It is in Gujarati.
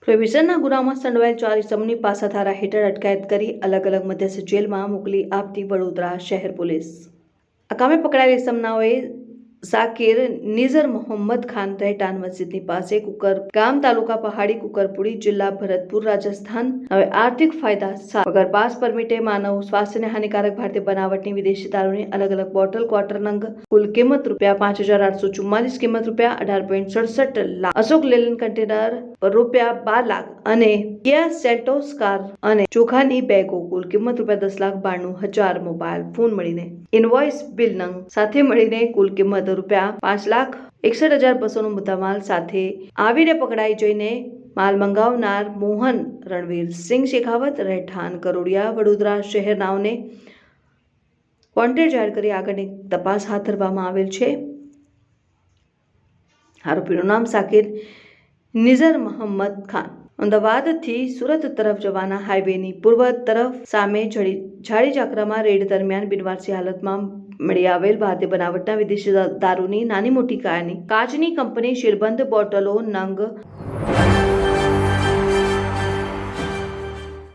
પ્રોહિબિશનના ગુનામાં સંડોવાયેલ 4 ઇસમોની પાસાધારા હેઠળ અટકાયત કરી અલગ અલગ મધ્યસ્થ જેલમાં મોકલી આપતી વડોદરા શહેર પોલીસ। આ કામે પકડાયેલ ઇસમનાઓએ ઝાકીર નિઝર મોહમ્મદ ખાન રહેઠાણ મસ્જિદની પાસે કુકર ગામ તાલુકા પહાડી કુકરપુડી જિલ્લા ભરતપુર રાજસ્થાન હવે આર્થિક ફાયદા વગર પાસ પરમિટે માનવ સ્વાસ્થ્યને હાનિકારક ભારતીય બનાવટની વિદેશી દારૂની અલગ અલગ બોટલ ક્વાર્ટર નંગ કુલ કિંમત ₹5,844 કિંમત ₹18.67 લાખ અશોક લેલન કન્ટેનર પર ₹12 લાખ અને કિયા સેલ્ટોસ કાર અને ચોખાની બેગો કુલ કિંમત ₹10,92,000 મોબાઈલ ફોન મળીને ઇનવોઇસ બિલ નંગ સાથે મળીને કુલ કિંમત ₹5,61,200 મુદ્દામાલ સાથે આવીને પકડાઈ જઈને માલ મંગાવનાર મોહન રણવીર સિંહ શેખાવત રહેઠાણ કરોડિયા વડોદરા શહેરનાઓને વોન્ટેડ જાહેર કરી આગળની તપાસ હાથ ધરવામાં આવેલ છે। આરોપીનું નામ ઝાકીર નિઝર મોહમ્મદ ખાન અમદાવાદથી સુરત તરફ જવાના હાઈવેની પૂર્વ તરફ સામે ઝાડી ઝાકરામાં રેડ દરમિયાન બિનવારસી હાલતમાં મળી આવેલ ભારતીય બનાવટના વિદેશી દારૂની નાની મોટી કાચની કંપની સીલબંધ બોટલો નંગ